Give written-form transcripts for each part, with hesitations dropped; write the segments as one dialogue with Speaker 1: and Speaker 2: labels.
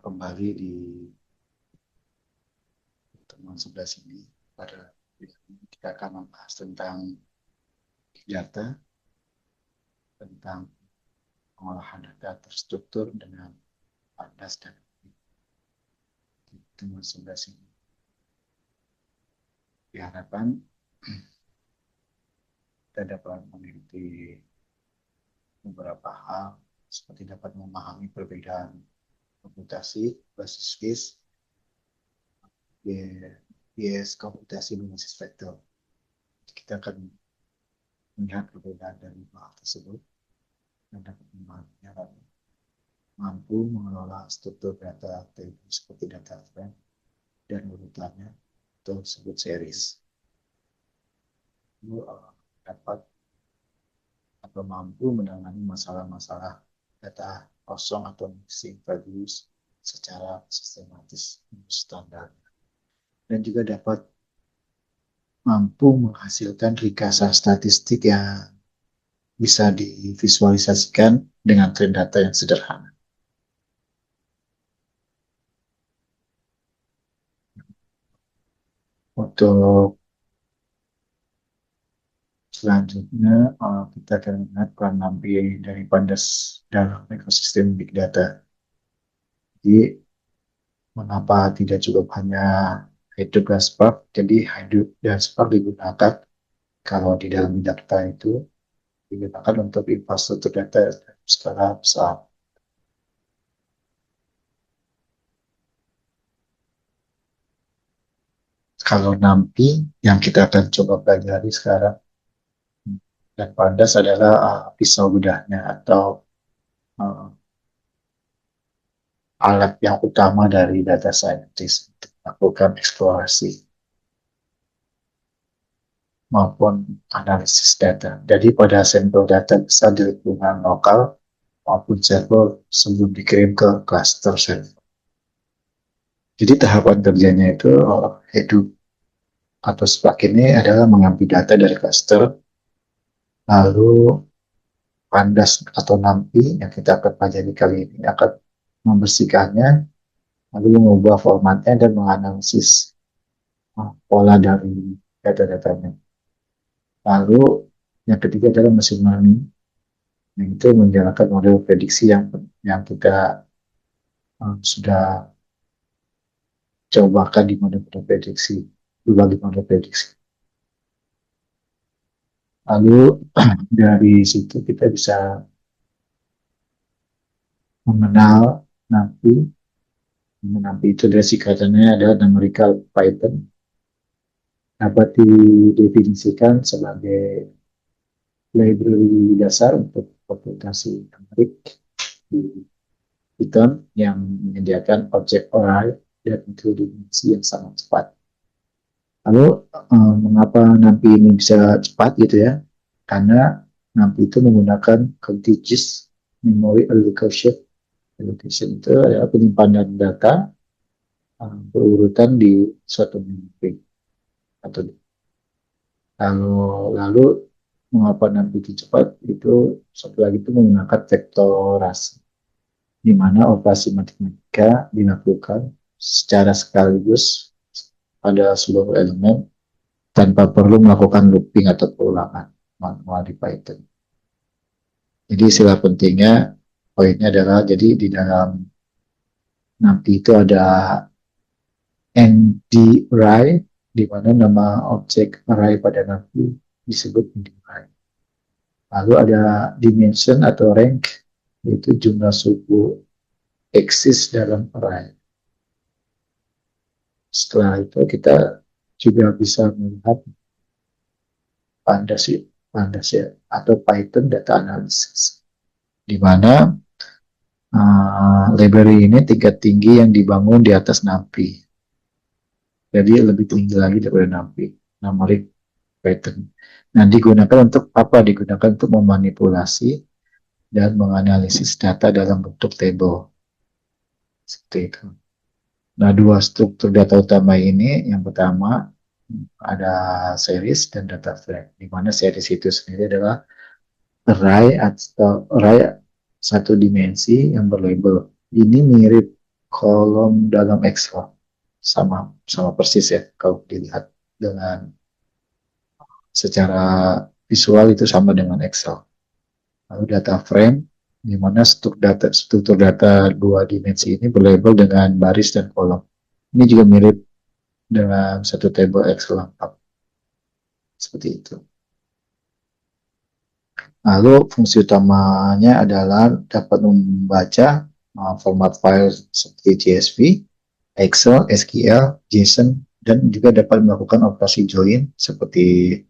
Speaker 1: Kembali di pertemuan sebelah sini. Pada kita akan membahas tentang data, tentang pengolahan data terstruktur dengan pandas dan di pertemuan sebelah sini. Diharapkan kita dapat meneliti beberapa hal seperti dapat memahami perbedaan komputasi, basis case, bias komputasi berbasis vektor. Kita akan melihat perbedaan dari hal tersebut dan dapat memahaminya lalu mampu mengelola struktur data seperti data frame dan urutannya atau disebut series. Dapat atau mampu menangani masalah-masalah data kosong atau missing values secara sistematis standar, dan juga dapat mampu menghasilkan ringkasan statistik yang bisa divisualisasikan dengan tren data yang sederhana. Untuk selanjutnya, kita akan melihat peran NumPy dari pandas dalam ekosistem Big Data. Jadi, mengapa tidak cukup hanya Hadoop dan Spark? Jadi, Hadoop dan Spark digunakan kalau di dalam data itu digunakan untuk infrastruktur data skala besar. Kalau NumPy yang kita akan coba pelajari sekarang dan pandas adalah pisau bedahnya atau alat yang utama dari data scientist untuk melakukan eksplorasi maupun analisis data. Jadi pada sampel data besar di lingkungan lokal maupun server sebelum dikirim ke cluster server. Jadi tahapan kerjanya itu Hadoop atau Spark ini adalah mengambil data dari cluster, lalu pandas atau NumPy yang kita akan pelajari kali ini akan membersihkannya, lalu mengubah formatnya dan menganalisis pola dari data-datanya. Lalu yang ketiga adalah machine learning, yang itu menjalankan model prediksi yang kita sudah cobakan di model-model prediksi, berbagai model prediksi. Lalu dari situ kita bisa mengenal NumPy. NumPy itu dari singkatannya adalah numerical Python. Dapat didefinisikan sebagai library dasar untuk komputasi numerik di Python yang menyediakan objek array dan dimensi yang sangat cepat. Lalu mengapa NumPy ini bisa cepat gitu ya? Karena NumPy itu menggunakan contiguous memory allocation. Allocation itu adalah penyimpanan data berurutan di suatu memori. Lalu mengapa NumPy itu cepat? Itu satu lagi itu menggunakan vektorasi, di mana operasi matematika dilakukan secara sekaligus pada seluruh elemen tanpa perlu melakukan looping atau pengulangan manual di Python. Jadi istilah pentingnya poinnya adalah jadi di dalam NumPy itu ada ND-array, di mana nama objek array pada NumPy disebut ND-array. Lalu ada dimension atau rank, yaitu jumlah suku eksis dalam array. Setelah itu kita juga bisa melihat pandas ya, atau Python data analysis, di mana library ini tingkat tinggi yang dibangun di atas NumPy. Jadi lebih tinggi lagi daripada NumPy, numeric Python. Nah, digunakan untuk apa? Digunakan untuk memanipulasi dan menganalisis data dalam bentuk table. Seperti itu. Nah, dua struktur data utama ini, yang pertama ada series dan data frame, di mana series itu sendiri adalah array atau array satu dimensi yang berlabel. Ini mirip kolom dalam Excel, sama sama persis ya kalau dilihat dengan secara visual itu sama dengan Excel. Lalu data frame, di mana struktur data dua dimensi ini berlabel dengan baris dan kolom. Ini juga mirip dengan satu table Excel lengkap. Seperti itu. Lalu fungsi utamanya adalah dapat membaca format file seperti CSV, Excel, SQL, JSON, dan juga dapat melakukan operasi join seperti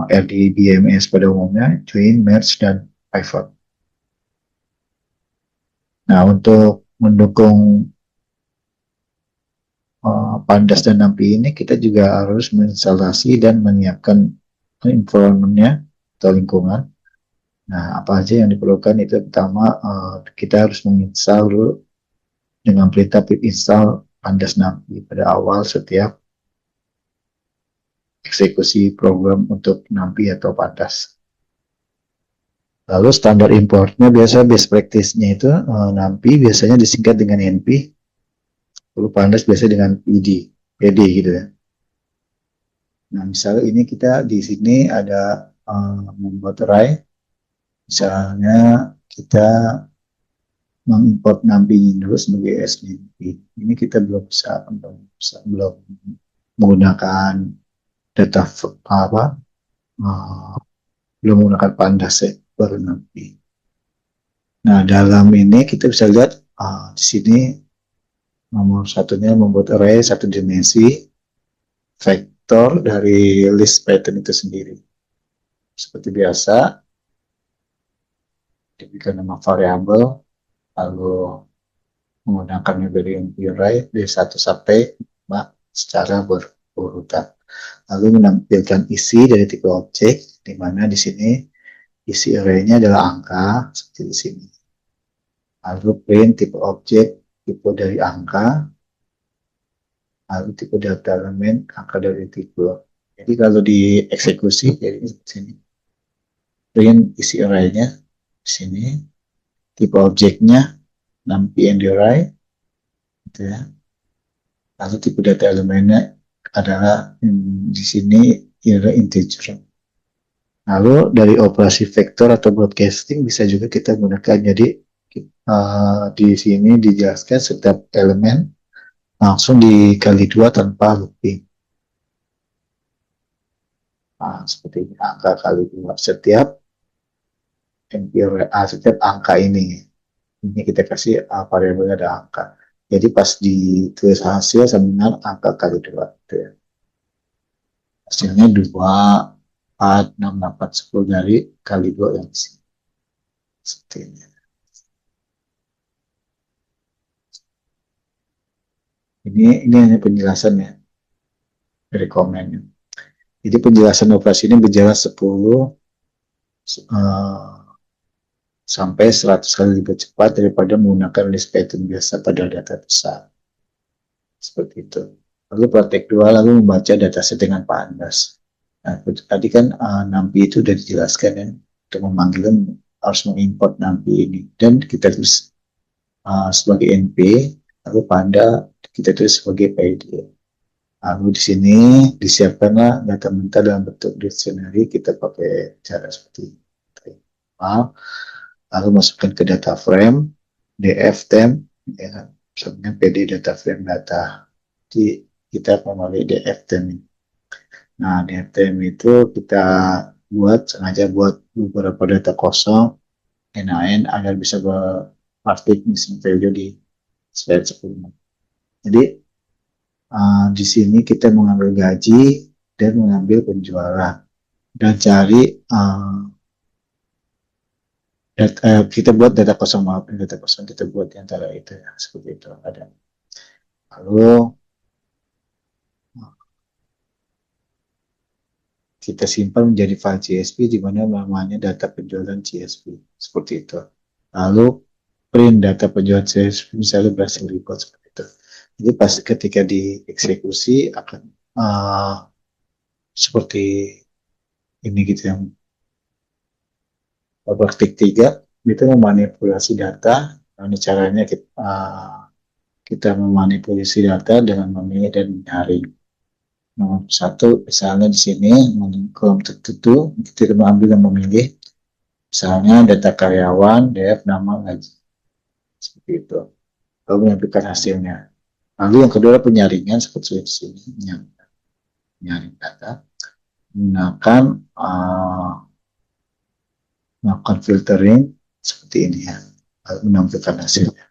Speaker 1: RDBMS pada umumnya, join, merge, dan pivot. Nah, untuk mendukung Pandas dan NAMPI ini, kita juga harus menginstalasi dan menyiapkan environment-nya atau lingkungan. Nah, apa aja yang diperlukan itu pertama kita harus menginstal dulu dengan perintah pip install Pandas NAMPI pada awal setiap eksekusi program untuk NAMPI atau Pandas. Lalu standar importnya biasa best practice-nya itu NAMPI biasanya disingkat dengan NP, lalu Pandas biasanya dengan PD gitu ya. Nah, misalnya ini kita di sini ada membuat array, misalnya kita mengimport NAMPI dulu sebagai SNMP. Ini kita belum menggunakan data apa, belum menggunakan Pandas ya, baru NAMPI. Nah, dalam ini kita bisa lihat di sini nomor satunya membuat array satu dimensi vektor dari list pattern itu sendiri. Seperti biasa, diberikan nama variabel, lalu menggunakan metode array dari 1 sampai 5 secara berurutan. Lalu menampilkan isi dari tipe objek, di mana di sini isi array-nya adalah angka, seperti di sini. Lalu print tipe objek, tipe dari angka, lalu tipe data elemen, angka dari tipe. Jadi kalau dieksekusi, jadi di sini print isi array-nya, di sini tipe objeknya, NumPy and array, gitu ya. Lalu tipe data elemennya adalah di sini adalah integer. Lalu dari operasi vektor atau broadcasting bisa juga kita gunakan. Jadi di sini dijelaskan setiap elemen langsung dikali 2 tanpa looping. Nah, seperti ini, angka kali 2 setiap angka ini kita kasih variabelnya ada angka. Jadi pas ditulis hasil sama angka kali 2 gitu ya. Hasilnya 2, 4, 6, 8, 10 dari kali 2 yang di sini. Seperti ini. Ini hanya penjelasannya dari komennya. Jadi penjelasan operasi ini berjalan 10 sampai 100 kali lebih cepat daripada menggunakan list pattern biasa pada data besar. Seperti itu. Lalu praktek 2, lalu membaca dataset dengan Pandas. Nah, tadi kan NumPy itu sudah dijelaskan ya, untuk memanggil harus mengimport NumPy ini. Dan kita tulis sebagai NP, lalu Panda kita tulis sebagai PD. Lalu di sini disiapkanlah data mentah dalam bentuk dictionary, kita pakai cara seperti ini. Lalu masukkan ke data frame, df temp, ya, misalnya pd data frame data. Jadi kita memakai df temp. Nah, df temp itu kita sengaja buat beberapa data kosong, NaN, agar bisa berarti missing value di slide sebelumnya. Jadi di sini kita mengambil gaji dan mengambil penjualan dan cari kita buat data kosong, data kosong kita buat di antara itu ya, seperti itu ada. Lalu kita simpan menjadi file CSV di mana namanya data penjualan CSV seperti itu. Lalu print data penjualan CSV misalnya berhasil report seperti itu. Jadi pas ketika dieksekusi akan seperti ini gitu yang praktik 3 itu memanipulasi data. Ini caranya kita memanipulasi data dengan memilih dan menyaring. Nomor satu, misalnya di sini kolom tertentu kita mengambil dan memilih, misalnya data karyawan, dev, nama, gaji, seperti itu. Lalu menampilkan hasilnya. Lalu yang kedua penyaringan seperti di sini, menyaring data, menggunakan melakukan filtering seperti ini ya, lalu menampilkan hasilnya.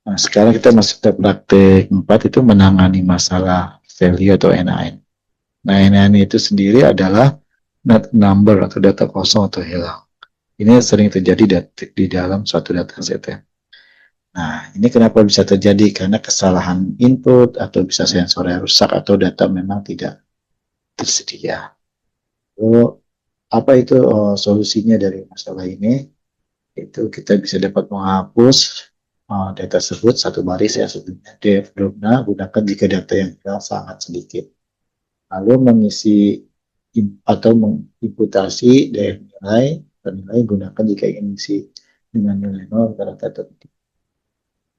Speaker 1: Nah, sekarang kita masuk ke praktek 4 itu menangani masalah value atau NaN. Nah, NaN itu sendiri adalah not number atau data kosong atau hilang. Ini sering terjadi di dalam suatu dataset ya. Nah, ini kenapa bisa terjadi? Karena kesalahan input atau bisa sensornya rusak atau data memang tidak tersedia. Lalu, apa itu solusinya dari masalah ini? Itu kita bisa dapat menghapus data tersebut satu baris ya sebelumnya def drop-nya gunakan jika data yang hilang sangat sedikit. Lalu mengisi atau mengimputasi dari nilai gunakan jika ingin mengisi dengan nilai 0 data tertentu.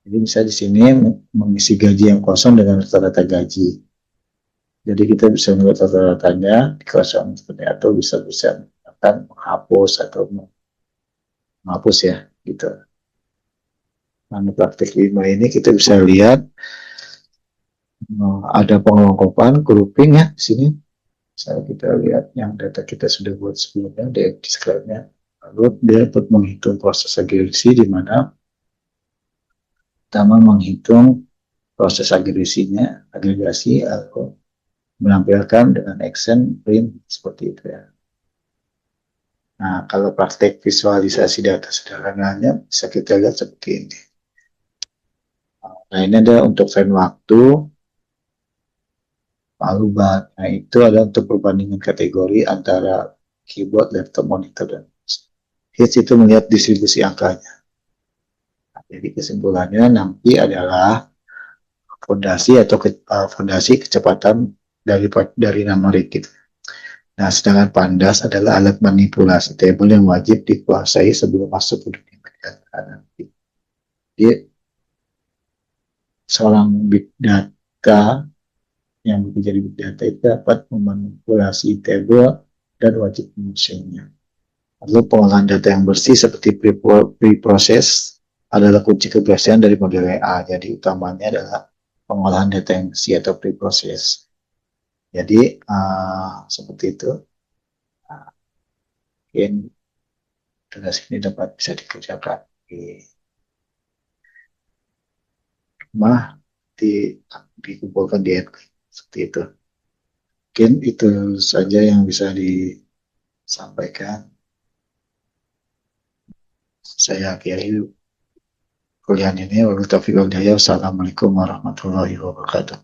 Speaker 1: Jadi bisa di sini mengisi gaji yang kosong dengan data-data gaji. Jadi kita bisa membuat data-datanya dikosong seperti atau bisa menggunakan menghapus atau menghapus ya gitu. Nah, praktik 5 ini kita bisa lihat ada pengelompokan, grouping ya di sini. Misalnya kita lihat yang data kita sudah buat sebelumnya, di describe-nya. Lalu dia dapat menghitung proses agregasi di mana pertama menghitung proses agregasi atau menampilkan dengan action print seperti itu ya. Nah, kalau praktek visualisasi data sederhananya bisa kita lihat seperti ini. Nah, ini ada untuk frame waktu, lalu bahannya itu ada untuk perbandingan kategori antara keyboard, laptop, monitor, dan hits itu melihat distribusi angkanya. Nah, jadi kesimpulannya nanti adalah fondasi atau fondasi kecepatan dari nama Rikit. Nah, sedangkan pandas adalah alat manipulasi tabel yang wajib dikuasai sebelum masuk ke dunia nanti. Jadi, seorang big data yang menjadi big data itu dapat memanipulasi tabel dan wajib menguasainya. Lalu pengolahan data yang bersih seperti pre-process adalah kunci keberhasilan dari model WA. Jadi utamanya adalah pengolahan data yang bersih atau pre-process. Jadi seperti itu. Mungkin tugas ini dapat bisa dikerjakan di rumah, dikumpulkan di admin seperti itu. Mungkin itu saja yang bisa disampaikan. Saya akhiri kuliah ini. Wabillahi taufiq wal hidayah. Wassalamualaikum warahmatullahi wabarakatuh.